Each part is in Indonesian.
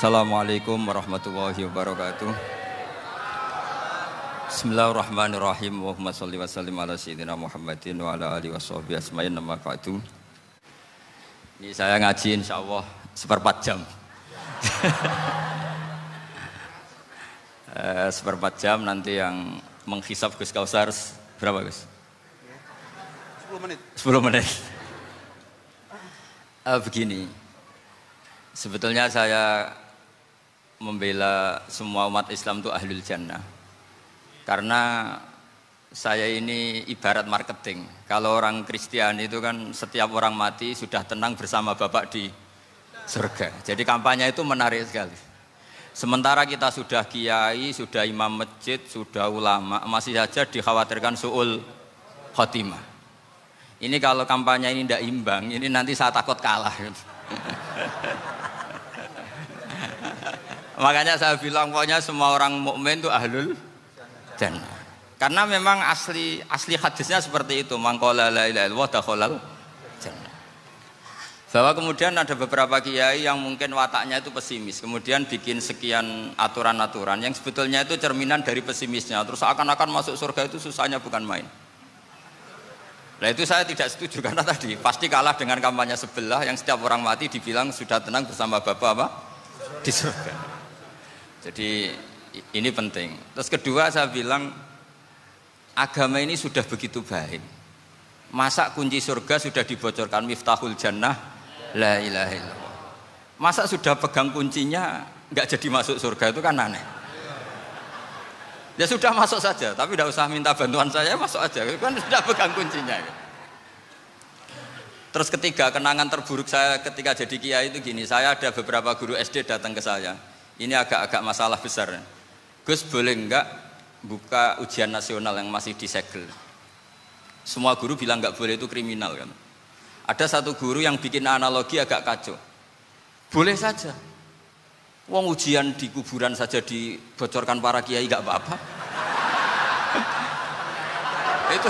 Assalamualaikum warahmatullahi wabarakatuh. Bismillahirrahmanirrahim. Allahumma sholli wa sallim ala sayyidina Muhammadin wa ala alihi washabihi asma'in amma ba'du. Ini saya ngaji insyaallah seperempat jam. Seperempat jam nanti yang menghisab Gus Kausar berapa Gus? 10 menit. 10 menit. Begini. Sebetulnya saya membela semua umat Islam itu ahlul jannah. Karena saya ini ibarat marketing. Kalau orang Kristiani itu kan setiap orang mati sudah tenang bersama Bapak di surga. Jadi kampanye itu menarik sekali. Sementara kita sudah kiai, sudah imam masjid, sudah ulama, masih saja dikhawatirkan su'ul khotimah. Ini kalau kampanye ini tidak imbang, ini nanti saya takut kalah. Makanya saya bilang pokoknya semua orang mukmin itu ahlul jannah. Karena memang asli hadisnya seperti itu, man qala la ilaha illallah dakhalal jannah. Bahwa kemudian ada beberapa kiai yang mungkin wataknya itu pesimis, kemudian bikin sekian aturan-aturan yang sebetulnya itu cerminan dari pesimisnya. Terus akan-akan masuk surga itu susahnya bukan main. Nah itu saya tidak setuju karena tadi pasti kalah dengan kampanye sebelah yang setiap orang mati dibilang sudah tenang bersama Bapak apa? Di surga. Jadi ini penting. Terus kedua saya bilang agama ini sudah begitu baik. Masa kunci surga sudah dibocorkan miftahul jannah la ilaha illallah. Masa sudah pegang kuncinya nggak jadi masuk surga itu kan aneh. Ya sudah masuk saja, tapi tidak usah minta bantuan saya, masuk aja. Kan sudah pegang kuncinya. Terus ketiga, kenangan terburuk saya ketika jadi kiai itu gini, saya ada beberapa guru SD datang ke saya. Ini agak-agak masalah besar. Gus boleh enggak buka ujian nasional yang masih disegel? Semua guru bilang enggak boleh, itu kriminal kan. Ada satu guru yang bikin analogi agak kacau. Boleh saja. Wong ujian di kuburan saja dibocorkan para kiai enggak apa-apa. Itu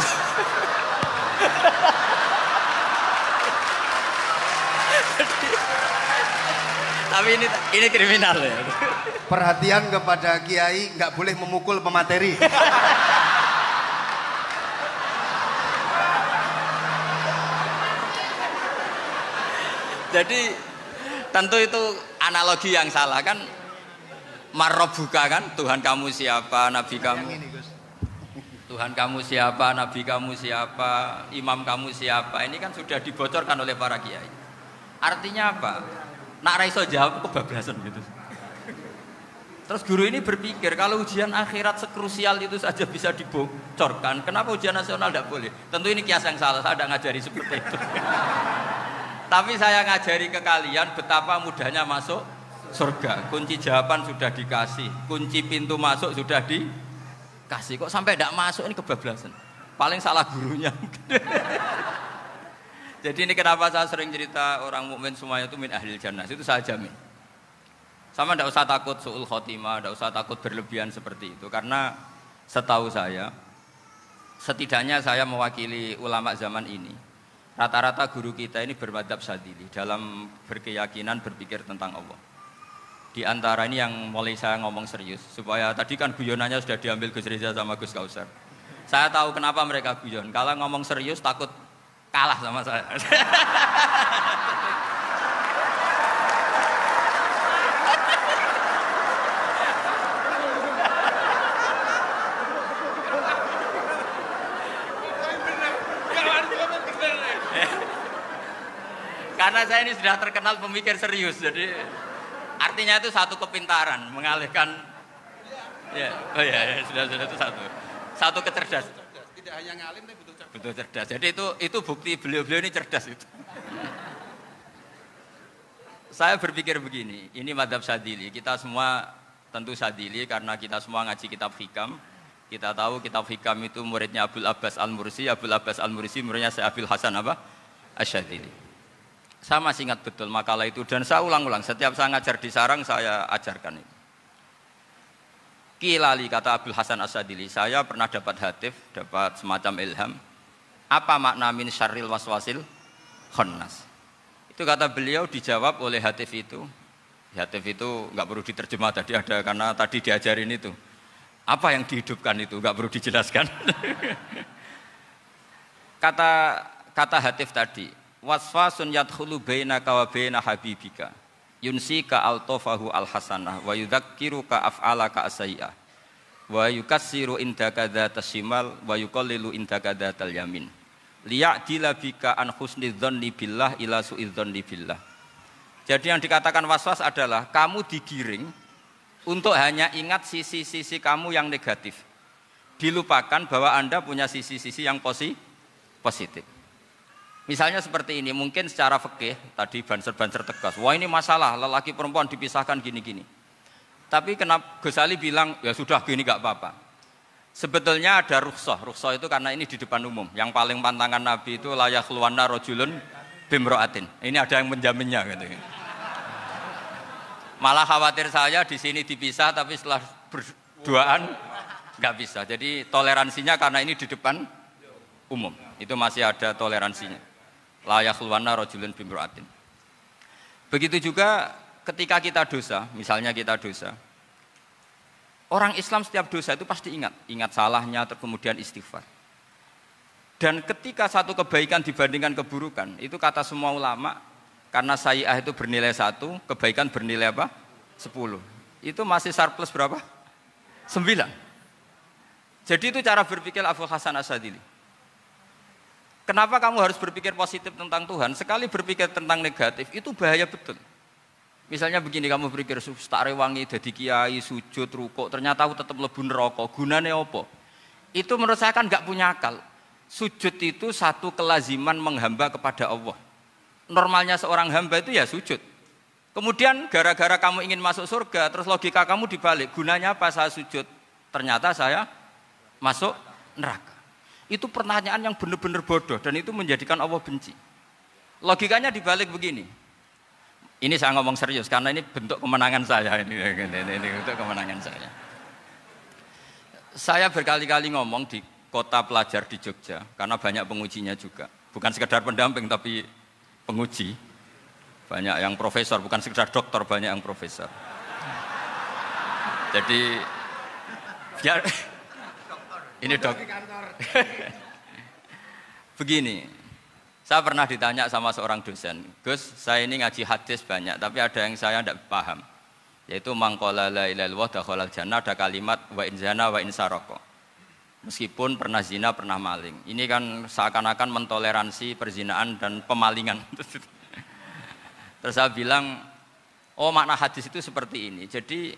tapi ini kriminal ya. Perhatian kepada kiai, nggak boleh memukul pemateri. Jadi tentu itu analogi yang salah kan. Marrobuka kan, Tuhan kamu siapa, nabi kamu. Tuhan kamu siapa, nabi kamu siapa, imam kamu siapa. Ini kan sudah dibocorkan oleh para kiai. Artinya apa? Nak raiso jawab kebablasan gitu. Terus guru ini berpikir kalau ujian akhirat sekrusial itu saja bisa dibocorkan, kenapa ujian nasional tidak boleh? Tentu ini kias yang salah, saya tidak ngajari seperti itu. Tapi saya ngajari ke kalian betapa mudahnya masuk surga. Kunci jawaban sudah dikasih, kunci pintu masuk sudah dikasih. Kok sampai tidak masuk, ini kebablasan. Paling salah gurunya. Jadi ini kenapa saya sering cerita orang mukmin semuanya itu min ahlil jannah, itu saya jamin. Sama tidak usah takut su'ul khotimah, tidak usah takut berlebihan seperti itu. Karena setahu saya, setidaknya saya mewakili ulama zaman ini. Rata-rata guru kita ini bermadzhab Syadzili dalam berkeyakinan berpikir tentang Allah. Di antara ini yang mulai saya ngomong serius, supaya tadi kan guyonannya sudah diambil Gus Reza sama Gus Kausar. Saya tahu kenapa mereka guyon. Kalau ngomong serius takut kalah sama saya. Karena saya ini sudah terkenal pemikir serius, jadi artinya itu satu kepintaran mengalihkan. Ya, oh ya, sudah itu satu kecerdasan. Tidak hanya ngalim tapi betul cerdas. Betul cerdas. Jadi itu bukti beliau-beliau ini cerdas itu. Saya berpikir begini, ini madzhab Syadzili. Kita semua tentu Syadzili karena kita semua ngaji kitab hikam. Kita tahu kitab hikam itu muridnya Abul Abbas Al-Mursi. Abul Abbas Al-Mursi muridnya Syekh Abil Hasan apa? Asy-Syadzili. Saya masih ingat betul makalah itu dan saya ulang-ulang. Setiap saya ngajar di sarang saya ajarkan itu. Kilali kata Abul Hasan Asy-Syadzili, saya pernah dapat hatif, dapat semacam ilham. Apa makna min syarril waswasil khannas? Itu kata beliau dijawab oleh hatif itu. Hatif itu nggak perlu diterjemah tadi ada karena tadi diajarin itu. Apa yang dihidupkan itu nggak perlu dijelaskan. kata hatif tadi, waswasun yadkhulu bainaka wa baina habibika. Yunsika altofahu alhasanah wa yudzakiruka af'alaka asyi'ah. Wa yukassiru indaka dzatas shimal wa yuqallilu indaka dzatal yamin. Liya'dila bika an husnidzanni billah ila su'idzanni billah. Jadi yang dikatakan waswas adalah kamu digiring untuk hanya ingat sisi-sisi kamu yang negatif. Dilupakan bahwa Anda punya sisi-sisi yang positif. Misalnya seperti ini, mungkin secara fikih tadi banser-banser tegas. Wah ini masalah, lelaki perempuan dipisahkan gini-gini. Tapi kenapa Ghazali bilang ya sudah gini gak apa-apa. Sebetulnya ada rukhsah. Rukhsah itu karena ini di depan umum. Yang paling pantangan Nabi itu la yakhluwanna rajulun bimra'atin. Ini ada yang menjaminnya gitu. Malah khawatir saya di sini dipisah tapi setelah berduaan nggak bisa. Jadi toleransinya karena ini di depan umum. Itu masih ada toleransinya. La yakhluwanna rajulun bimra'atin. Begitu juga ketika kita dosa, misalnya kita dosa. Orang Islam setiap dosa itu pasti ingat salahnya, kemudian istighfar. Dan ketika satu kebaikan dibandingkan keburukan, itu kata semua ulama, karena sayyi'ah itu bernilai 1, kebaikan bernilai apa? 10. Itu masih surplus berapa? 9. Jadi itu cara berpikir Abul Hasan Asyadzili. Kenapa kamu harus berpikir positif tentang Tuhan? Sekali berpikir tentang negatif, itu bahaya betul. Misalnya begini, kamu berpikir tak rewangi jadi kiai, sujud, rukuk, ternyata aku tetap lebu neraka. Gunanya apa? Itu menurut saya kan nggak punya akal. Sujud itu satu kelaziman menghamba kepada Allah. Normalnya seorang hamba itu ya sujud. Kemudian gara-gara kamu ingin masuk surga, terus logika kamu dibalik. Gunanya apa saya sujud? Ternyata saya masuk neraka. Itu pertanyaan yang benar-benar bodoh dan itu menjadikan Allah benci. Logikanya dibalik begini. Ini saya ngomong serius karena ini bentuk kemenangan saya ini bentuk kemenangan saya. Saya berkali-kali ngomong di kota pelajar di Jogja karena banyak pengujinya juga. Bukan sekedar pendamping tapi penguji. Banyak yang profesor, bukan sekedar doktor, banyak yang profesor. Jadi biar ini dok. Begini. Saya pernah ditanya sama seorang dosen, Gus, saya ini ngaji hadis banyak, tapi ada yang saya tidak paham. Yaitu mangqala la ilaha illallah dakhalal jannah, ada kalimat wa in zana wa in saraka. Meskipun pernah zina, pernah maling. Ini kan seakan-akan mentoleransi perzinaan dan pemalingan. Terus saya bilang, oh makna hadis itu seperti ini. Jadi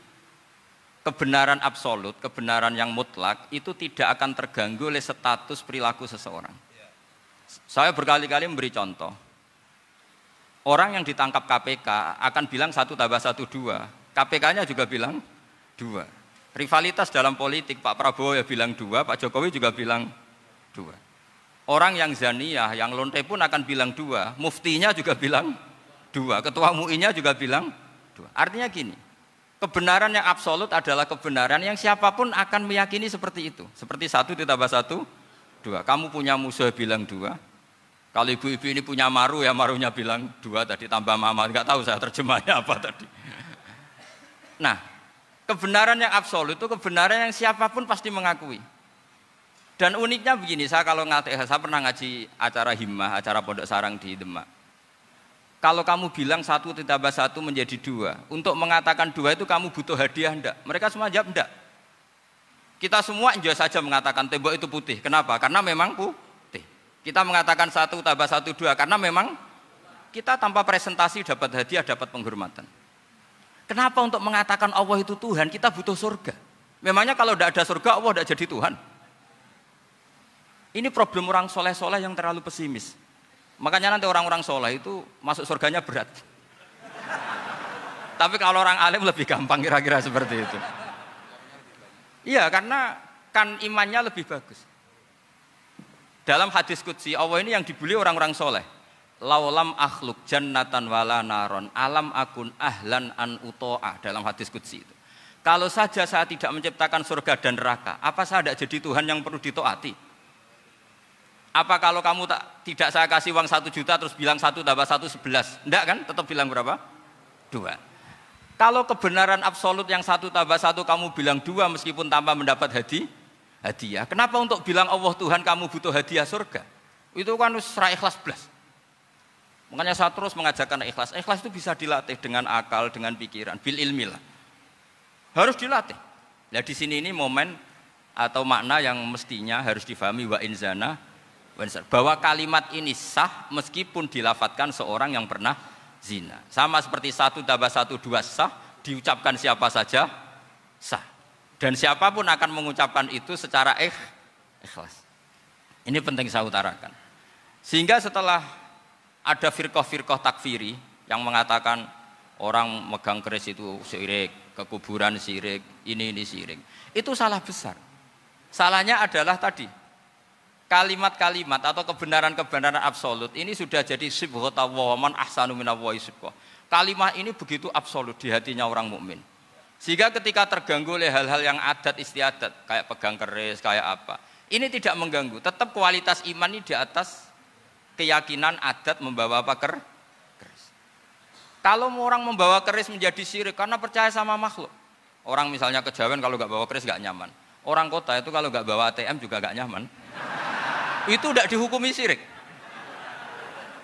kebenaran absolut, kebenaran yang mutlak itu tidak akan terganggu oleh status perilaku seseorang. Saya berkali-kali memberi contoh. Orang yang ditangkap KPK akan bilang 1 tambah 1 2. KPK-nya juga bilang 2. Rivalitas dalam politik, Pak Prabowo ya bilang 2, Pak Jokowi juga bilang 2. Orang yang zaniyah, yang lonte pun akan bilang 2. Muftinya juga bilang 2. Ketua MUI-nya juga bilang 2. Artinya gini, kebenaran yang absolut adalah kebenaran yang siapapun akan meyakini seperti itu. Seperti 1 ditambah 1 2. Kamu punya musuh bilang 2. Kalau ibu-ibu ini punya maru ya marunya bilang 2 tadi tambah mama. Enggak tahu saya terjemahnya apa tadi. Nah, kebenaran yang absolut itu kebenaran yang siapapun pasti mengakui. Dan uniknya begini, saya pernah ngaji acara himmah, acara pondok sarang di Demak. Kalau kamu bilang 1 ditambah 1 menjadi 2, untuk mengatakan 2 itu kamu butuh hadiah enggak? Mereka semua jawab enggak. Kita semua enjoy saja mengatakan tembok itu putih. Kenapa? Karena memang putih. Kita mengatakan 1 tambah 1 2 karena memang kita tanpa presentasi dapat hadiah, dapat penghormatan. Kenapa untuk mengatakan Allah itu Tuhan kita butuh surga? Memangnya kalau tidak ada surga Allah tidak jadi Tuhan? Ini problem orang soleh-soleh yang terlalu pesimis. Makanya nanti orang-orang soleh itu masuk surganya berat. Tapi kalau orang alim lebih gampang kira-kira seperti itu. Iya, karena kan imannya lebih bagus. Dalam hadis qudsi, Allah ini yang dibuli orang-orang soleh. Laulam akhluk jannatan wala naron alam akun ahlan an uto'a. Dalam hadis qudsi itu. Kalau saja saya tidak menciptakan surga dan neraka, apa saya tidak jadi Tuhan yang perlu ditaati? Apa kalau kamu tidak saya kasih uang 1 juta terus bilang 1 tambah 1 11? Enggak kan? Tetap bilang berapa? 2. Kalau kebenaran absolut yang 1 tambah 1 kamu bilang 2 meskipun tanpa mendapat hadiah. Kenapa untuk bilang Allah Tuhan kamu butuh hadiah surga? Itu kan secara ikhlas belas. Makanya saya terus mengajarkan ikhlas. Ikhlas itu bisa dilatih dengan akal, dengan pikiran, bil ilmi lah. Harus dilatih. Nah di sini ini momen atau makna yang mestinya harus difahami wa inzana bahwa kalimat ini sah meskipun dilafadzkan seorang yang pernah zina. Sama seperti 1 tambah 1 2 sah, diucapkan siapa saja sah. Dan siapapun akan mengucapkan itu secara ikhlas. Ini penting saya utarakan. Sehingga setelah ada firqah-firqah takfiri yang mengatakan orang megang keris itu syirik, ke kuburan syirik, ini syirik. Itu salah besar. Salahnya adalah tadi kalimat-kalimat atau kebenaran-kebenaran absolut ini sudah jadi sibghata wa man ahsanu minallahi sibghah. Kalimat ini begitu absolut di hatinya orang mukmin. Sehingga ketika terganggu oleh hal-hal yang adat istiadat kayak pegang keris, kayak apa, ini tidak mengganggu. Tetap kualitas iman ini di atas keyakinan adat membawa apa keris. Kalau orang membawa keris menjadi syirik karena percaya sama makhluk. Orang misalnya kejawen kalau nggak bawa keris nggak nyaman. Orang kota itu kalau nggak bawa ATM juga nggak nyaman. Itu tidak dihukumi syirik.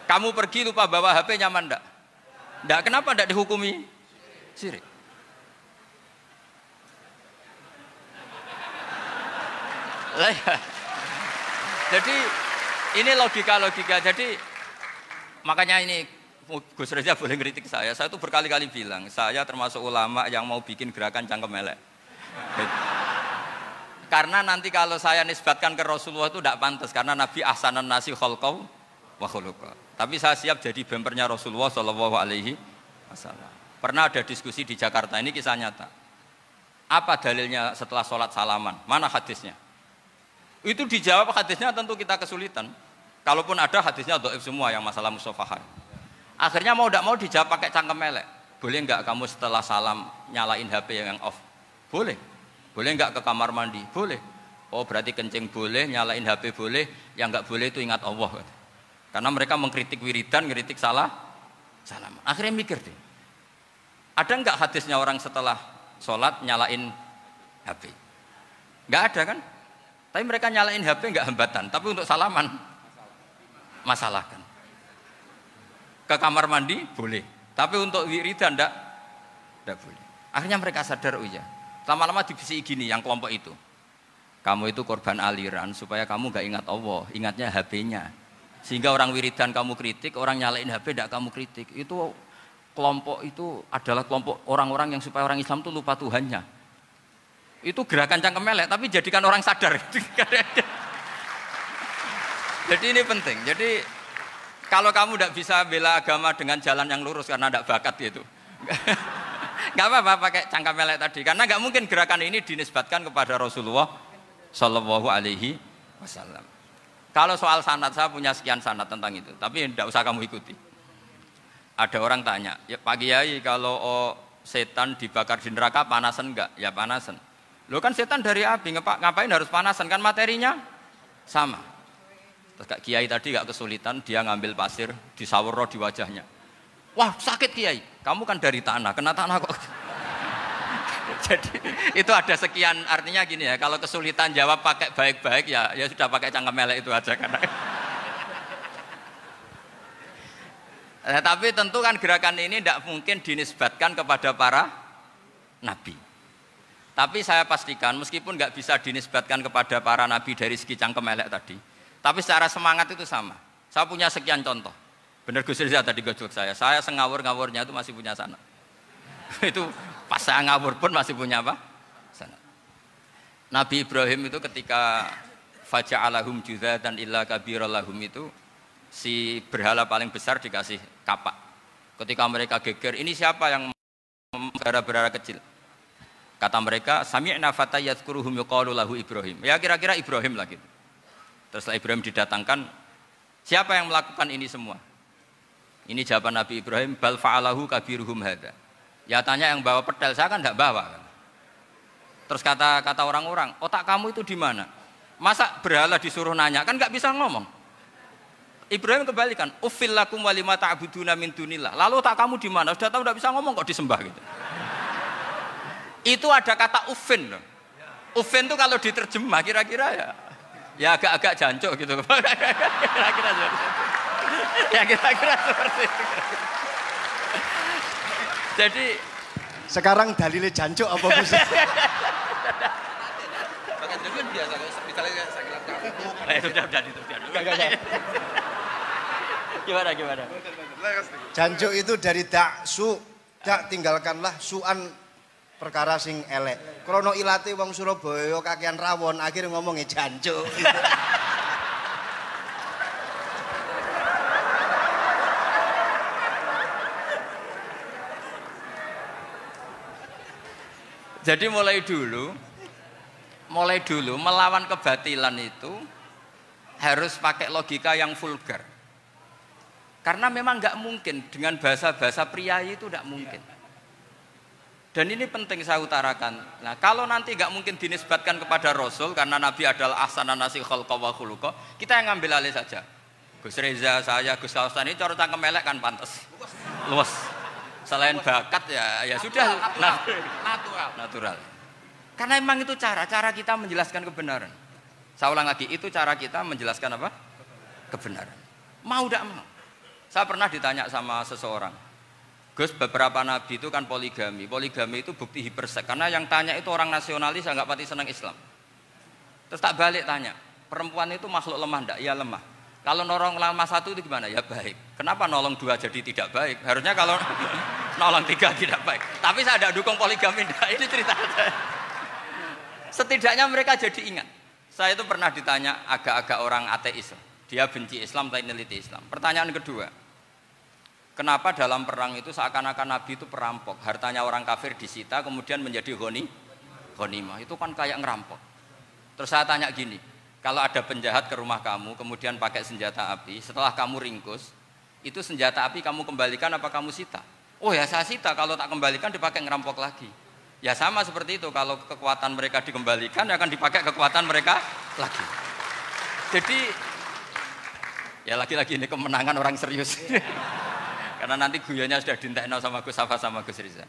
Kamu pergi lupa bawa HP nyaman enggak? Enggak, kenapa enggak dihukumi syirik? Jadi ini logika-logika. Jadi makanya ini Gus Reza boleh ngeritik saya. Saya itu berkali-kali bilang, saya termasuk ulama yang mau bikin gerakan cangkem elek. Karena nanti kalau saya nisbatkan ke Rasulullah itu tidak pantas karena Nabi ahsanan nasi khalqaw wa khuluqa. Tapi saya siap jadi bempernya Rasulullah sallallahu alaihi wasallam. Pernah ada diskusi di Jakarta, ini kisah nyata. Apa dalilnya setelah sholat salaman? Mana hadisnya? Itu dijawab hadisnya tentu kita kesulitan. Kalaupun ada hadisnya dhaif semua yang masalah mushafahah. Akhirnya mau tidak mau dijawab pakai cangkem elek. Boleh enggak kamu setelah salam nyalain HP yang off? Boleh. Boleh enggak ke kamar mandi? Boleh. Oh berarti kencing boleh, nyalain HP boleh, yang enggak boleh itu ingat Allah. Karena mereka mengkritik wiridan, ngeritik salam. Akhirnya mikir deh. Ada enggak hadisnya orang setelah sholat nyalain HP? Enggak ada kan? Tapi mereka nyalain HP enggak hambatan, tapi untuk salaman masalahkan. Ke kamar mandi boleh, tapi untuk wiridan enggak boleh. Akhirnya mereka sadar, oh iya. Lama-lama dibisi gini yang kelompok itu. Kamu itu korban aliran supaya kamu enggak ingat Allah, ingatnya HP-nya. Sehingga orang wiridan kamu kritik, orang nyalain HP enggak kamu kritik. Itu kelompok itu adalah kelompok orang-orang yang supaya orang Islam itu lupa Tuhannya. Itu gerakan cangkem elek, tapi jadikan orang sadar. Jadi ini penting. Jadi kalau kamu tidak bisa bela agama dengan jalan yang lurus karena tidak bakat gitu, nggak apa-apa pakai cangkem elek tadi. Karena nggak mungkin gerakan ini dinisbatkan kepada Rasulullah Shallallahu Alaihi Wasallam. Kalau soal sanad saya punya sekian sanad tentang itu, tapi tidak usah kamu ikuti. Ada orang tanya, ya, Pak Kiai kalau setan dibakar di neraka panasan enggak? Ya panasan. Loh kan setan dari api, ngapain harus panasan? Kan materinya sama. Terus Kak Kiai tadi enggak kesulitan, dia ngambil pasir, disawur di wajahnya. Wah sakit Kiai, kamu kan dari tanah, kena tanah kok. Jadi itu ada sekian, artinya gini ya, kalau kesulitan jawab pakai baik-baik ya sudah pakai cangkem elek itu aja karena. Nah, tapi tentu kan gerakan ini tidak mungkin dinisbatkan kepada para nabi. Tapi saya pastikan meskipun nggak bisa dinisbatkan kepada para nabi dari segi cangkem elek tadi, tapi secara semangat itu sama. Saya punya sekian contoh. Benar Gus Riza tadi gojlok saya ngawur-ngawurnya itu masih punya sanad. Itu pas saya ngawur pun masih punya apa? Sanad. Nabi Ibrahim itu ketika faja'alahum juzatan illa kabiralahum itu si berhala paling besar dikasih kapak. Ketika mereka geger, ini siapa yang berhala kecil? Kata mereka, sami'na fata yadhkuruhum yuqalu lahu Ibrahim. Ya kira-kira Ibrahim lah gitu. Terus setelah Ibrahim didatangkan, siapa yang melakukan ini semua? Ini jawaban Nabi Ibrahim, bal fa'alahu kabiruhum hadza. Ya tanya yang bawa pedal, saya kan enggak bawa kan. Terus kata orang-orang, otak kamu itu di mana? Masa berhala disuruh nanya, kan enggak bisa ngomong. Ibrahim kembalikan, uffil lakum walima ta'buduna min dunillah. Lalu otak kamu di mana? Sudah tahu enggak bisa ngomong kok disembah gitu. Itu ada kata ufin loh. Ufin itu kalau diterjemah kira-kira ya agak-agak jancuk gitu. Kira-kira ya kira-kira seperti itu. Jadi sekarang dalilnya jancuk apa Gus? Biasa misalnya saya bilang sudah itu. Gimana? Jancuk itu dari daksu, dak tinggalkanlah suan perkara sing elek. Krono ilate wong Surabaya kakean rawon, akhirnya ngomongnya jancuk. Jadi mulai dulu melawan kebatilan itu harus pakai logika yang vulgar. Karena memang nggak mungkin dengan bahasa-bahasa priayi itu nggak mungkin. Dan ini penting saya utarakan. Nah, kalau nanti nggak mungkin dinisbatkan kepada Rasul karena Nabi adalah ahsanan nasi khalqa wa khuluqa, kita yang ngambil alih saja. Gus Reza, saya, Gus Kaustan ini cara cangkem elek kan pantas. Luas. Selain bakat ya sudah natural. Karena memang itu cara kita menjelaskan kebenaran. Saya ulang lagi, itu cara kita menjelaskan apa? Kebenaran. Mau tidak mau. Saya pernah ditanya sama seseorang, Gus, beberapa nabi itu kan poligami. Poligami itu bukti hipersek. Karena yang tanya itu orang nasionalis yang nggak pati senang Islam. Terus tak balik tanya, perempuan itu makhluk lemah enggak? Ya lemah. Kalau nolong lama satu itu gimana? Ya baik. Kenapa nolong dua jadi tidak baik? Harusnya kalau nolong tiga tidak baik. Tapi saya tidak dukung poligami. Ini cerita saya. Setidaknya mereka jadi ingat. Saya itu pernah ditanya agak-agak orang ateis. Dia benci Islam tapi neliti Islam. Pertanyaan kedua, kenapa dalam perang itu seakan-akan Nabi itu perampok? Hartanya orang kafir disita kemudian menjadi ghanimah. Itu kan kayak ngerampok. Terus saya tanya gini, kalau ada penjahat ke rumah kamu kemudian pakai senjata api, setelah kamu ringkus, itu senjata api kamu kembalikan apa kamu sita? Oh ya saya sita, kalau tak kembalikan dipakai ngerampok lagi. Ya sama seperti itu, kalau kekuatan mereka dikembalikan akan dipakai kekuatan mereka lagi. Jadi ya lagi-lagi ini kemenangan orang serius. Karena nanti guyonnya sudah dintekno sama Gus Safa sama Gus Riza.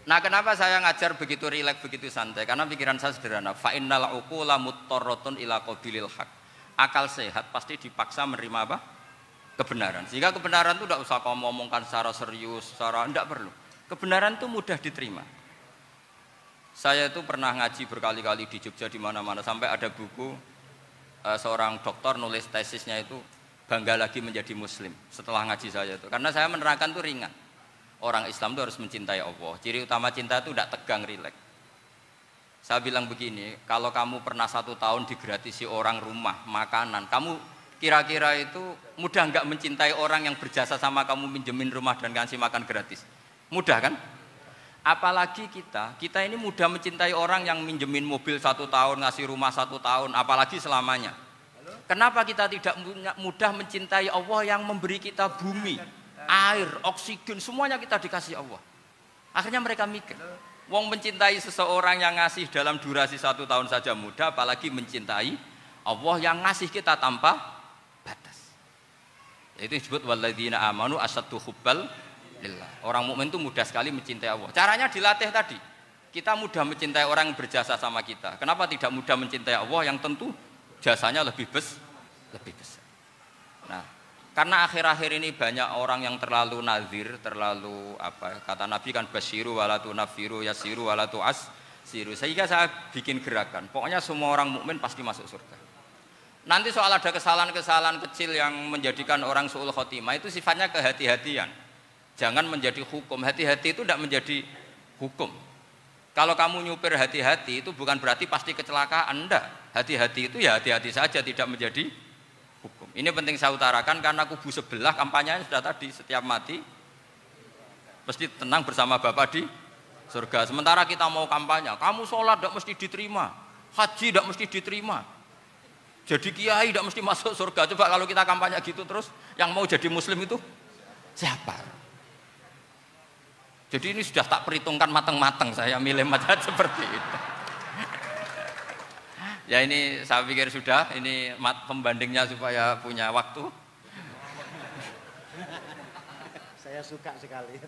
Nah, kenapa saya ngajar begitu rileks, begitu santai? Karena pikiran saya sederhana. Fa innal uqula muttarratun ila qabilil haq. Akal sehat pasti dipaksa menerima apa? Kebenaran. Sehingga kebenaran itu tidak usah kamu ngomongkan secara serius, secara tidak perlu. Kebenaran itu mudah diterima. Saya itu pernah ngaji berkali-kali di Jogja di mana-mana sampai ada buku seorang dokter nulis tesisnya itu bangga lagi menjadi muslim setelah ngaji saya itu. Karena saya menerangkan itu ringan. Orang Islam itu harus mencintai Allah. Ciri utama cinta itu tidak tegang, rileks. Saya bilang begini, kalau kamu pernah 1 tahun digratisi orang rumah, makanan, kamu kira-kira itu mudah nggak mencintai orang yang berjasa sama kamu minjemin rumah dan kasih makan gratis? Mudah kan? Apalagi kita ini mudah mencintai orang yang minjemin mobil 1 tahun, ngasih rumah 1 tahun, apalagi selamanya. Kenapa kita tidak mudah mencintai Allah yang memberi kita bumi, air, oksigen, semuanya kita dikasih Allah. Akhirnya mereka mikir, wong mencintai seseorang yang ngasih dalam durasi 1 tahun saja mudah, apalagi mencintai Allah yang ngasih kita tanpa batas. Itu disebut walladzina amanu asaddu hubbal lillah. Orang mukmin itu mudah sekali mencintai Allah. Caranya dilatih tadi. Kita mudah mencintai orang yang berjasa sama kita. Kenapa tidak mudah mencintai Allah yang tentu jasanya lebih besar? Nah, karena akhir-akhir ini banyak orang yang terlalu nazir, terlalu kata Nabi kan basyiru walatu nafiru yasiru walatu asiru. Sehingga saya bikin gerakan. Pokoknya semua orang mukmin pasti masuk surga. Nanti soal ada kesalahan-kesalahan kecil yang menjadikan orang su'ul khotimah itu sifatnya kehati-hatian. Jangan menjadi hukum. Hati-hati itu tidak menjadi hukum. Kalau kamu nyupir hati-hati itu bukan berarti pasti kecelakaan. Enggak. Hati-hati itu ya hati-hati saja, tidak menjadi hukum. Ini penting saya utarakan karena kubu sebelah kampanyenya sudah tadi, setiap mati mesti tenang bersama Bapak di surga. Sementara kita mau kampanye, kamu sholat tidak mesti diterima, haji tidak mesti diterima, jadi kiai tidak mesti masuk surga. Coba kalau kita kampanye gitu terus, yang mau jadi muslim itu siapa? Jadi ini sudah tak perhitungkan matang-matang, saya milih macam seperti itu. Ya ini saya pikir sudah, ini pembandingnya supaya punya waktu. Saya suka sekali.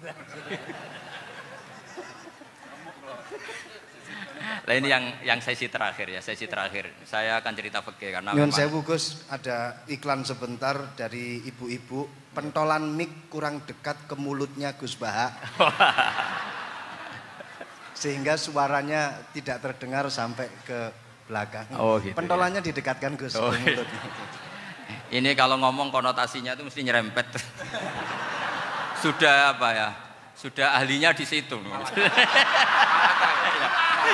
Nah ini yang sesi terakhir ya, sesi terakhir. Saya akan cerita fikih karena Nyun sewu Gus, ada iklan sebentar dari ibu-ibu, pentolan mic kurang dekat ke mulutnya Gus Baha. Sehingga suaranya tidak terdengar sampai ke belakang. Oh gitu. Pentolannya didekatkan Gus ke mulut. Ini kalau ngomong konotasinya itu mesti nyerempet. Sudah apa ya? Sudah ahlinya di situ.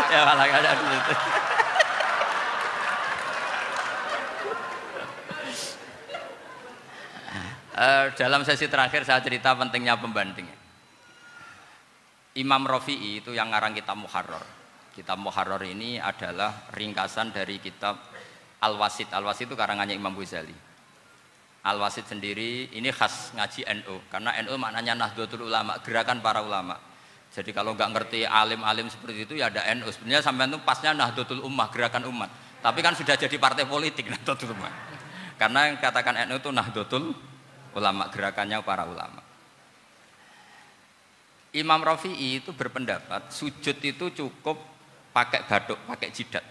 Ya malah ada di situ. Dalam sesi terakhir saya cerita pentingnya pembanding. Imam Rafi'i itu yang ngarang kitab Muharrar. Kitab Muharrar ini adalah ringkasan dari kitab Al-Wasit. Al-Wasit itu karangannya Imam Ghazali. Al-Wasit sendiri ini khas ngaji NU, karena NU maknanya Nahdlatul Ulama, gerakan para ulama. Jadi kalau nggak ngerti alim-alim seperti itu ya ada NU. Sebenarnya sampai itu pasnya Nahdlatul Ummah, gerakan umat. Tapi kan sudah jadi partai politik Nahdlatul Ummah. Karena yang katakan NU itu Nahdlatul Ulama, gerakannya para ulama. Imam Rafi'i itu berpendapat sujud itu cukup pakai batuk, pakai jidat.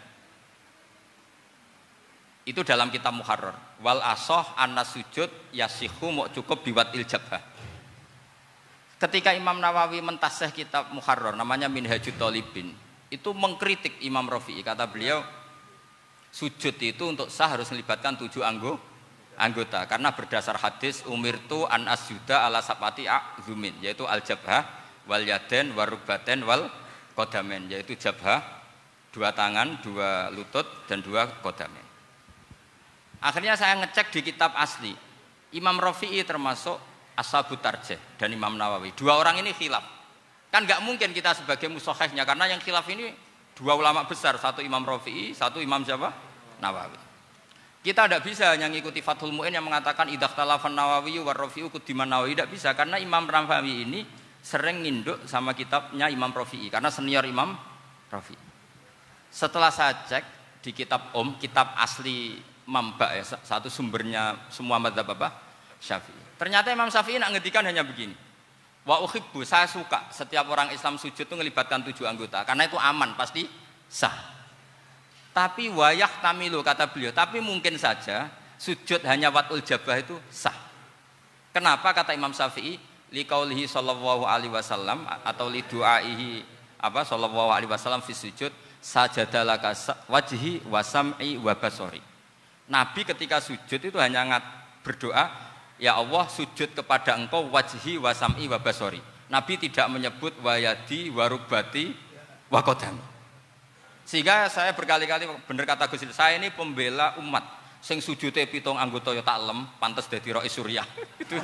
Itu dalam kitab Muharrar. Wal asoh anna sujud yasihu mau cukup biwat iljabah. Ketika Imam Nawawi mentasih kitab Muharrar namanya Minhajut Thalibin, itu mengkritik Imam Rafi'i. Kata beliau sujud itu untuk sah harus melibatkan 7 anggota karena berdasar hadis umirtu an asjuda ala sabati a'zumin, yaitu al jabhah wal yaden warubaten wal kodamen, yaitu jabhah 2 tangan, 2 lutut dan 2 kodamen. Akhirnya saya ngecek di kitab asli, Imam Rafi'i termasuk Ashabut Tarjih dan Imam Nawawi. 2 orang ini khilaf. Kan nggak mungkin kita sebagai musokhehnya, karena yang khilaf ini 2 ulama besar, satu Imam Rafi'i, satu Imam siapa? Nawawi. Kita tidak bisa hanya ngikuti Fathul Mu'in yang mengatakan idzakhtalafan Nawawi war Rafi'u kudiman Nawawi, tidak bisa, karena Imam Nawawi ini sering nginduk sama kitabnya Imam Rafi'i karena senior Imam Rafi'i. Setelah saya cek di kitab kitab asli Mamba ya, satu sumbernya semua madzhab apa? Syafi'i. Ternyata Imam Syafi'i nak ngedikan hanya begini. Wa uhibbu, saya suka setiap orang Islam sujud itu melibatkan 7 anggota karena itu aman, pasti sah. Tapi wayah tamilu kata beliau, tapi mungkin saja sujud hanya watul jabah itu sah. Kenapa kata Imam Syafi'i? Liqaulihi sallallahu alaihi wasallam atau li du'aihi apa sallallahu alaihi wasallam fi sujud sajadalaka wajhi wa sam'i wa basari. Nabi ketika sujud itu hanya berdoa, ya Allah sujud kepada engkau wajhi wa sam'i wa basari. Nabi tidak menyebut wayadi wa rubati wa qadami. Sehingga saya berkali-kali bener kata Gus, saya ini pembela umat. Sing sujude 7 anggota ya tak lem, pantes dadi Rais Suryah. Itu.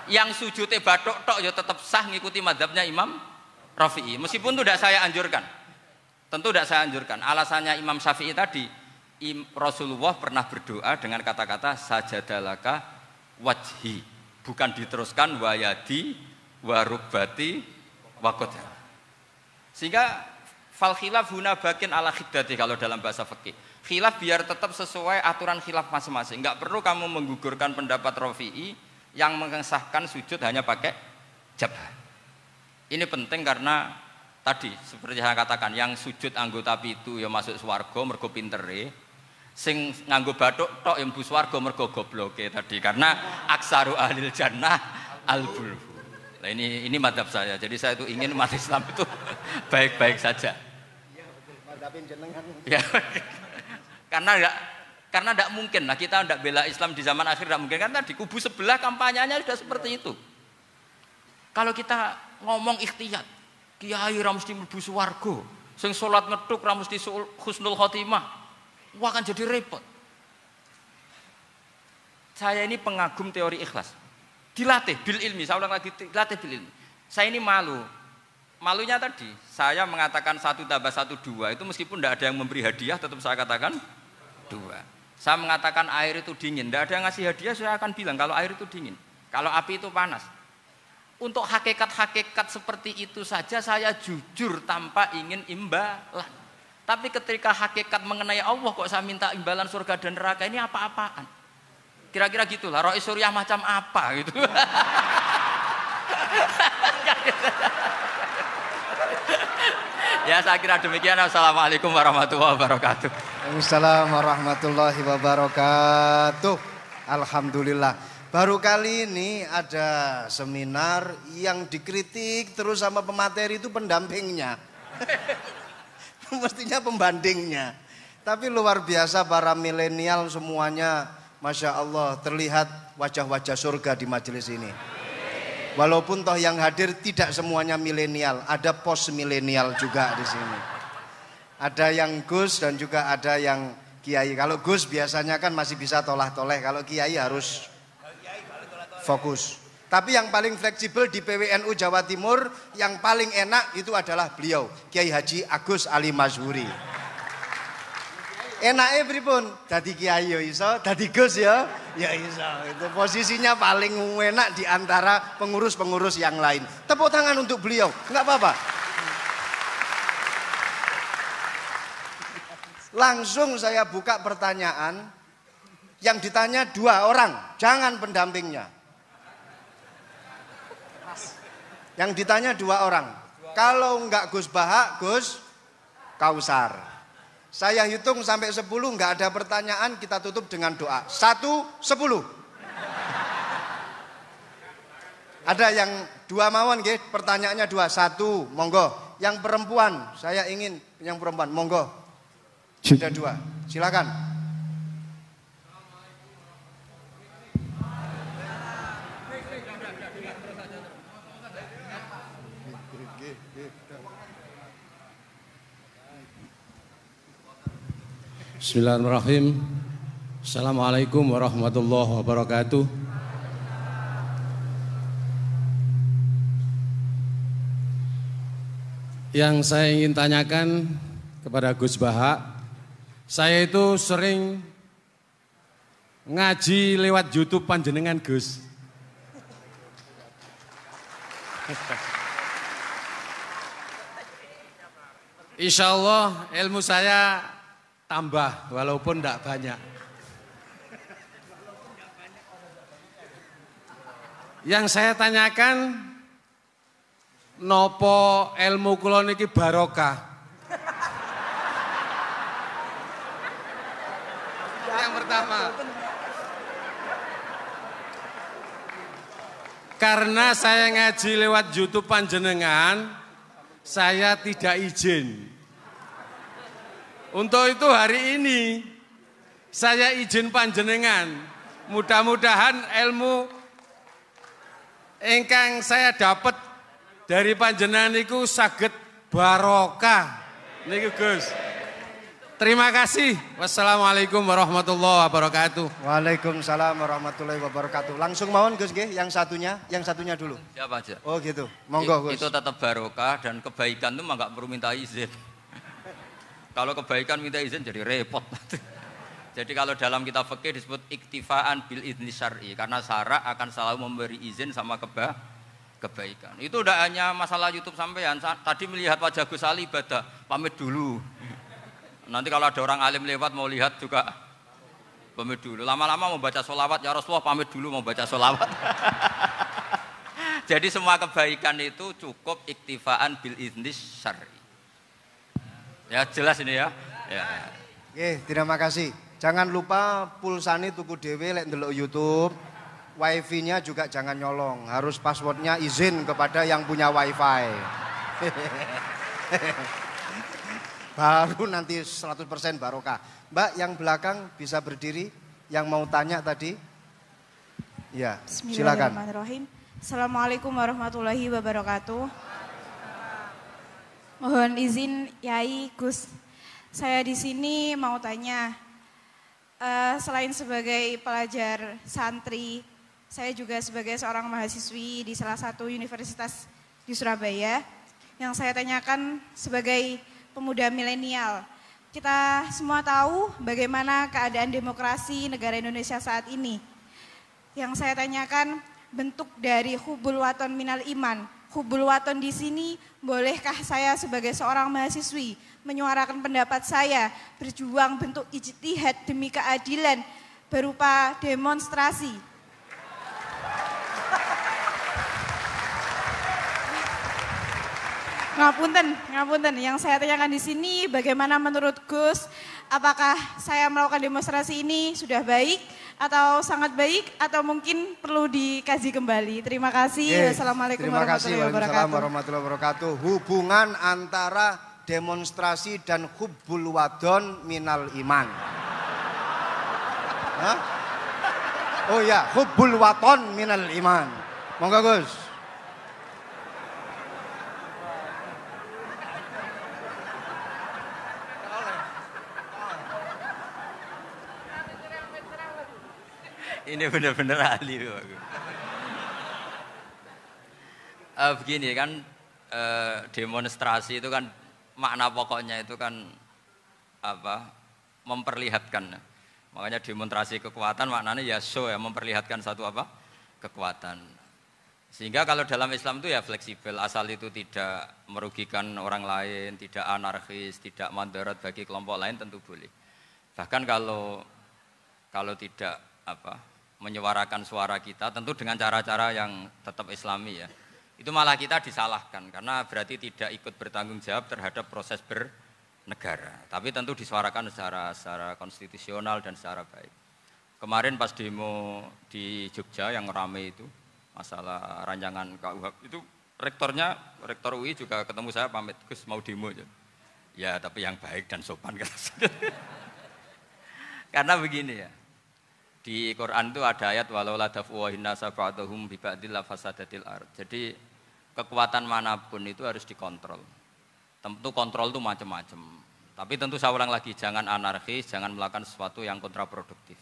Yang sujude bathuk tok ya tetap sah ngikuti mazhabnya Imam Rafi'i. Meskipun itu tidak saya anjurkan. Tentu tidak saya anjurkan. Alasannya Imam Syafi'i tadi, Rasulullah pernah berdoa dengan kata-kata sajadalaka wajhi, bukan diteruskan wayadi warubati wakoda. Sehingga fal khilaf huna bakin ala khiddati kalau dalam bahasa fikih. Khilaf biar tetap sesuai aturan khilaf masing-masing. Enggak perlu kamu menggugurkan pendapat Rafi'i yang mengesahkan sujud hanya pakai jabah. Ini penting karena tadi seperti saya katakan, yang sujud anggota pitu ya masuk swarga mergo pintere. Sing nganggo bathuk tok yang mlebu swarga mergo gobloke tadi, karena aksaru ahlil jannah al-bulhu. Nah ini madzhab saya. Jadi saya itu ingin umat Islam itu baik-baik saja. Iya betul. Madzhabin jenengan. Ya. Karena tidak mungkin lah kita tidak bela Islam di zaman akhir, tidak mungkin, karena di kubu sebelah kampanyenya sudah seperti itu. Kalau kita ngomong ikhtiyat, kiai ra mesti mlebu swarga, sing salat ngethuk ra mesti husnul khotimah, wah akan jadi repot. Saya ini pengagum teori ikhlas, dilatih bil ilmi, saya ulang lagi, dilatih bil ilmi. Saya ini malunya tadi saya mengatakan 1 tambah 1 2, itu meskipun tidak ada yang memberi hadiah tetap saya katakan 2. Saya mengatakan air itu dingin, tidak ada yang ngasih hadiah, saya akan bilang kalau air itu dingin, kalau api itu panas. Untuk hakikat-hakikat seperti itu saja saya jujur tanpa ingin imbalan. Tapi ketika hakikat mengenai Allah kok saya minta imbalan surga dan neraka, ini apa-apaan? Kira-kira gitulah, Rais Suryah macam apa gitu. Ya saya kira demikian. Assalamualaikum warahmatullahi wabarakatuh. Waalaikumsalam warahmatullahi wabarakatuh. Alhamdulillah. Baru kali ini ada seminar yang dikritik terus sama pemateri itu pendampingnya. Mestinya pembandingnya. Tapi luar biasa para milenial semuanya, Masya Allah, terlihat wajah-wajah surga di majelis ini. Walaupun toh yang hadir tidak semuanya milenial, ada post milenial juga di sini. Ada yang Gus dan juga ada yang Kiai. Kalau Gus biasanya kan masih bisa tolah-toleh, kalau Kiai harus fokus. Tapi yang paling fleksibel di PWNU Jawa Timur, yang paling enak itu adalah beliau, Kiai Haji Agus Ali Mazhuri. Enaknya pripun? Dadi Kiai ya iso, dadi Gus ya iso. Itu posisinya paling enak di antara pengurus-pengurus yang lain. Tepuk tangan untuk beliau, enggak apa-apa. Langsung saya buka pertanyaan. Yang ditanya 2 orang, jangan pendampingnya. Yang ditanya 2 orang. Kalau enggak Gus Baha, Gus Kausar. Saya hitung sampai 10, enggak ada pertanyaan, kita tutup dengan doa. 1, 10. Ada yang 2 mawon nggih, pertanyaannya 2. 1, monggo. Yang perempuan, saya ingin yang perempuan, monggo. Sudah 2. Silakan. Bismillahirrahmanirrahim. Assalamualaikum warahmatullahi wabarakatuh. Yang saya ingin tanyakan kepada Gus Baha, saya itu sering ngaji lewat YouTube panjenengan Gus. Insya Allah ilmu saya tambah walaupun tidak banyak. Yang saya tanyakan, nopo ilmu kula niki barokah? Yang pertama, karena saya ngaji lewat YouTube panjenengan, saya tidak izin. Untuk itu hari ini saya izin panjenengan. Mudah-mudahan ilmu ingkang saya dapat dari panjenengan niku saged barokah. Niku Gus. Terima kasih. Wassalamualaikum warahmatullahi wabarakatuh. Waalaikumsalam warahmatullahi wabarakatuh. Langsung mawon Gus nggih, yang satunya dulu. Siapa aja? Oh gitu. Monggo Gus. Itu tetap barokah dan kebaikan itu mah enggak perlu minta izin. Kalau kebaikan minta izin jadi repot. Jadi kalau dalam kitab fikih disebut iktifaan bil idzni syar'i, karena syara akan selalu memberi izin sama kebaikan. Itu udah hanya masalah YouTube sampean. Tadi melihat wajah Gus Ali ibadah, pamit dulu. Nanti kalau ada orang alim lewat mau lihat juga pamit dulu. Lama-lama mau baca sholawat, ya Rasulullah pamit dulu mau baca sholawat. Jadi semua kebaikan itu cukup iktifaan bil idzni syar'i. Ya jelas ini ya. Oke, terima kasih. Jangan lupa pulsane tuku dhewe lek ndelok YouTube. Wifi-nya juga jangan nyolong. Harus passwordnya izin kepada yang punya wifi. Baru nanti 100% barokah. Mbak yang belakang bisa berdiri. Yang mau tanya tadi. Ya, silakan. Bismillahirrahmanirrahim. Assalamualaikum warahmatullahi wabarakatuh. Mohon izin Yai Gus, saya di sini mau tanya, selain sebagai pelajar santri, saya juga sebagai seorang mahasiswi di salah satu universitas di Surabaya. Yang saya tanyakan sebagai pemuda milenial, kita semua tahu bagaimana keadaan demokrasi negara Indonesia saat ini. Yang saya tanyakan bentuk dari hubul waton minal iman. Hubul waton di sini, bolehkah saya sebagai seorang mahasiswi menyuarakan pendapat saya, berjuang bentuk ijtihad demi keadilan berupa demonstrasi? Ngapunten. Yang saya tanyakan di sini bagaimana menurut Gus, apakah saya melakukan demonstrasi ini sudah baik atau sangat baik atau mungkin perlu dikaji kembali. Terima kasih. Wassalamualaikum warahmatullahi wabarakatuh. Hubungan antara demonstrasi dan hubbul wadon minal iman. Hah? Oh ya, hubbul waton minal iman. Monggo Gus. Ini benar-benar ahli. Begini kan, demonstrasi itu kan makna pokoknya itu kan apa? Memperlihatkan. Makanya demonstrasi kekuatan maknanya ya show ya, memperlihatkan satu apa? Kekuatan. Sehingga kalau dalam Islam itu ya fleksibel, asal itu tidak merugikan orang lain, tidak anarkis, tidak mandorot bagi kelompok lain tentu boleh. Bahkan kalau tidak apa? Menyuarakan suara kita tentu dengan cara-cara yang tetap islami ya. Itu malah kita disalahkan karena berarti tidak ikut bertanggung jawab terhadap proses bernegara. Tapi tentu disuarakan secara konstitusional dan secara baik. Kemarin pas demo di Jogja yang ramai itu masalah rancangan KUHP itu rektor UI juga ketemu saya pamit Gus mau demo aja. Ya tapi yang baik dan sopan karena begini ya. Di Quran itu ada ayat walau la daf'uhin nasa ba'dahum bi ba'dil fasadatil ard. Jadi kekuatan manapun itu harus dikontrol. Tentu kontrol itu macam-macam. Tapi tentu saya ulang lagi jangan anarkis, jangan melakukan sesuatu yang kontraproduktif.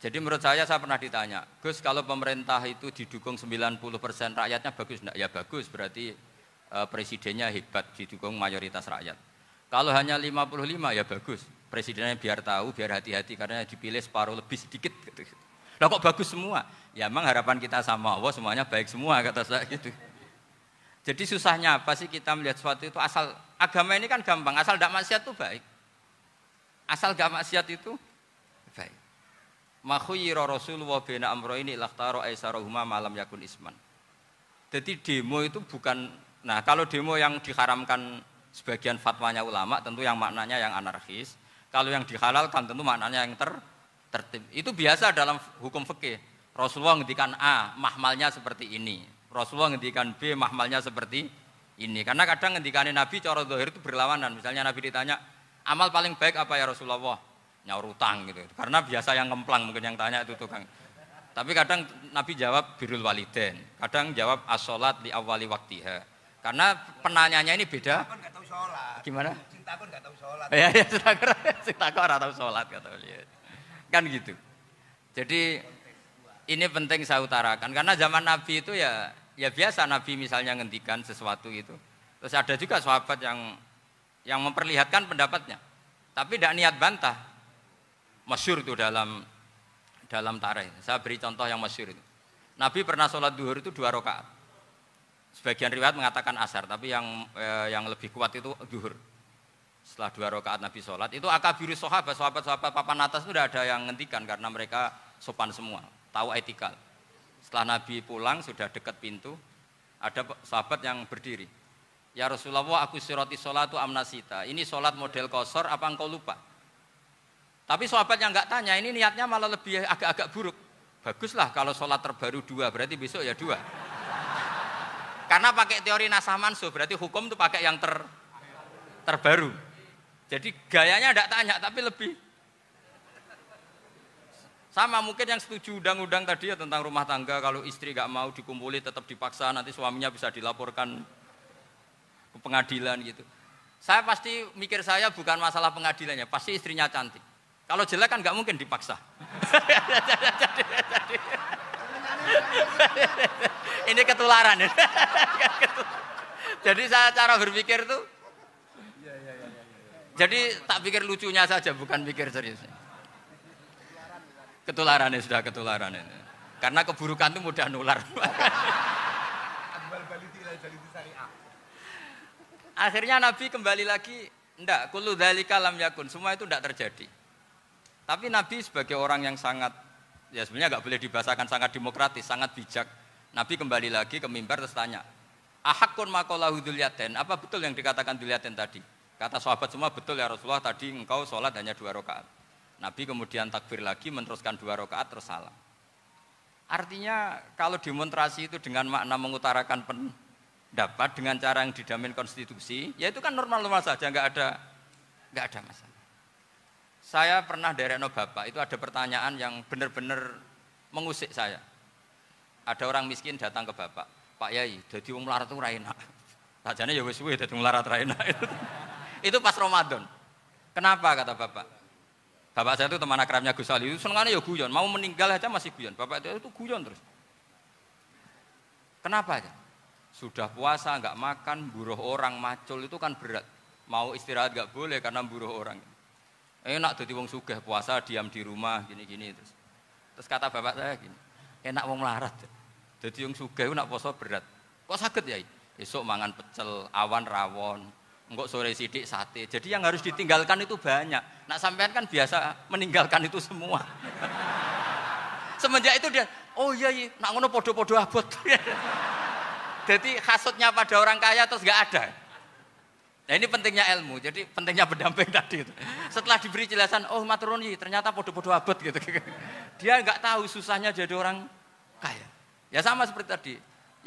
Jadi menurut saya pernah ditanya, Gus kalau pemerintah itu didukung 90% rakyatnya bagus enggak? Ya bagus, berarti presidennya hebat didukung mayoritas rakyat. Kalau hanya 55 ya bagus. Presidennya biar tahu, biar hati-hati karena dipilih separuh lebih sedikit gitu. Lah kok bagus semua? Ya emang harapan kita sama Allah semuanya baik semua kata saya gitu. Jadi susahnya apa sih kita melihat sesuatu itu asal agama ini kan gampang, asal tidak maksiat itu baik. Asal tidak maksiat itu baik. Ma khuyyira Rasulullah baina amrayni lakhtara aisarahuma malam yakun isman. Jadi demo itu bukan, nah kalau demo yang diharamkan sebagian fatwanya ulama tentu yang maknanya yang anarkis. Kalau yang dihalalkan tentu maknanya yang tertib. Itu biasa dalam hukum fikih. Rasulullah ngendikan A, mahmalnya seperti ini. Rasulullah ngendikan B, mahmalnya seperti ini. Karena kadang ngendikane Nabi cara zahir itu berlawanan. Misalnya Nabi ditanya, amal paling baik apa ya Rasulullah? Nyaur utang gitu. Karena biasa yang ngemplang mungkin yang tanya itu tukang. Tapi kadang Nabi jawab birrul walidain. Kadang jawab as-sholat li awwali waktiha. Karena penanyanya ini beda. Gimana? Takut enggak tahu sholat. Ya, takut ora tahu sholat kata beliau. Kan gitu. Jadi ini penting saya utarakan karena zaman Nabi itu ya biasa Nabi misalnya ngendikan sesuatu itu. Terus ada juga sahabat yang memperlihatkan pendapatnya. Tapi tidak niat bantah. Masyhur itu dalam tarikh. Saya beri contoh yang masyhur itu. Nabi pernah sholat duhur itu 2 rakaat. Sebagian riwayat mengatakan asar, tapi yang lebih kuat itu duhur. Setelah 2 rakaat Nabi sholat, itu akabirus sahabat papan atas itu tidak ada yang ngentikan karena mereka sopan semua, tahu etikal. Setelah Nabi pulang sudah dekat pintu, ada sahabat yang berdiri. Ya Rasulullah, aku siroti sholatu amnasita. Ini sholat model kosor, apa engkau lupa? Tapi sahabat yang enggak tanya, ini niatnya malah lebih agak-agak buruk. Baguslah kalau sholat terbaru 2, berarti besok ya 2. Karena pakai teori nasah mansuh, berarti hukum itu pakai yang terbaru. Jadi gayanya tidak tanya, tapi lebih sama mungkin yang setuju undang-undang tadi ya tentang rumah tangga. Kalau istri nggak mau dikumpuli tetap dipaksa, nanti suaminya bisa dilaporkan ke pengadilan gitu. Saya pasti mikir saya bukan masalah pengadilannya, pasti istrinya cantik. Kalau jelek kan nggak mungkin dipaksa. Ini ketularan ya. Jadi saya cara berpikir tuh, jadi tak pikir lucunya saja, bukan pikir seriusnya. Ketularan ya sudah ketularan ini. Karena keburukan itu mudah nular. Akhirnya Nabi kembali lagi, enggak, kullu dzalika lam yakun, semua itu enggak terjadi. Tapi Nabi sebagai orang yang sangat, ya sebenarnya enggak boleh dibahasakan sangat demokratis, sangat bijak. Nabi kembali lagi ke mimbar terus tanya, Ahakun maqalahu dzulyaten. Apa betul yang dikatakan dzulyaten tadi? Kata sahabat semua betul ya Rasulullah, tadi engkau sholat hanya 2 rakaat. Nabi kemudian takbir lagi meneruskan 2 rakaat terus salam. Artinya kalau demonstrasi itu dengan makna mengutarakan pendapat dengan cara yang dijamin konstitusi, ya itu kan normal-normal saja, nggak ada masalah. Saya pernah derekno bapak, itu ada pertanyaan yang benar-benar mengusik saya. Ada orang miskin datang ke bapak, Pak Yai, dadi wong melarat itu ra enak. Sajane ya wis suwe dadi wong melarat ra enak. Itu pas Ramadan. Kenapa kata bapak? Bapak saya itu teman akrabnya Gus Ali, senengannya ya guyon, mau meninggal aja masih guyon. Bapak itu guyon terus. Kenapa ya? Sudah puasa nggak makan, buruh orang macul itu kan berat. Mau istirahat nggak boleh karena buruh orang. Enak dadi wong sugih puasa diam di rumah gini-gini terus. Terus kata bapak saya gini, enak wong melarat. Dadi wong sugih nak poso berat. Kok saged ya? Esok mangan pecel, awan rawon. Enggak sore sidik sate. Jadi yang harus ditinggalkan itu banyak. Nak sampean kan biasa meninggalkan itu semua. Semenjak itu dia, oh iya, nak ngono podo-podo abot. Jadi hasutnya pada orang kaya terus nggak ada. Nah ini pentingnya ilmu. Jadi pentingnya pendamping tadi itu. Setelah diberi jelasan, oh matur nuwun ternyata podo-podo abot gitu. Dia nggak tahu susahnya jadi orang kaya. Ya sama seperti tadi.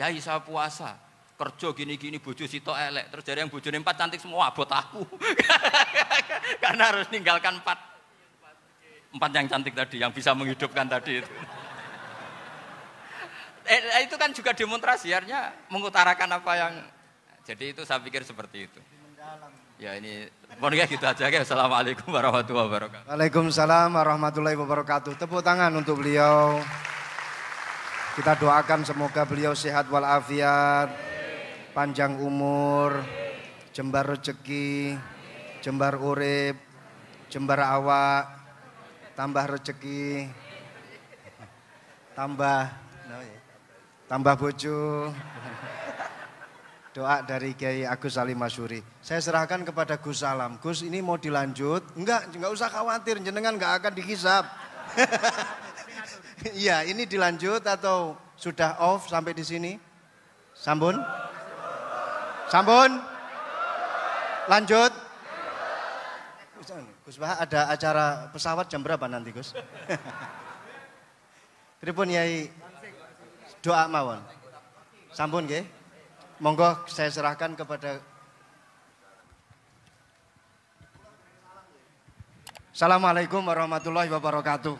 Ya saya puasa. Kerja gini-gini bojo sitok elek terus dari yang bojone 4 cantik semua abot aku. Karena harus ninggalkan 4 yang cantik tadi yang bisa menghidupkan tadi itu. Itu kan juga demonstrasi artinya mengutarakan apa yang jadi itu saya pikir seperti itu. Ya ini pokoknya gitu aja ya. Assalamualaikum warahmatullahi wabarakatuh. Waalaikumsalam warahmatullahi wabarakatuh. Tepuk tangan untuk beliau. Kita doakan semoga beliau sehat walafiat, panjang umur, jembar rezeki, jembar urip, jembar awak, tambah rezeki, tambah bojo. Doa dari Kiai Agus Salim Masyuri. Saya serahkan kepada Gus Salam. Gus ini mau dilanjut? Enggak usah khawatir, jenengan enggak akan dihisab. Iya, ini dilanjut atau sudah off sampai di sini? Sambun? Lanjut? Gus Bah, ada acara pesawat jam berapa nanti Gus? Pripun Yai doa mawon. Sampun nggih. Monggo saya serahkan kepada Assalamualaikum warahmatullahi wabarakatuh.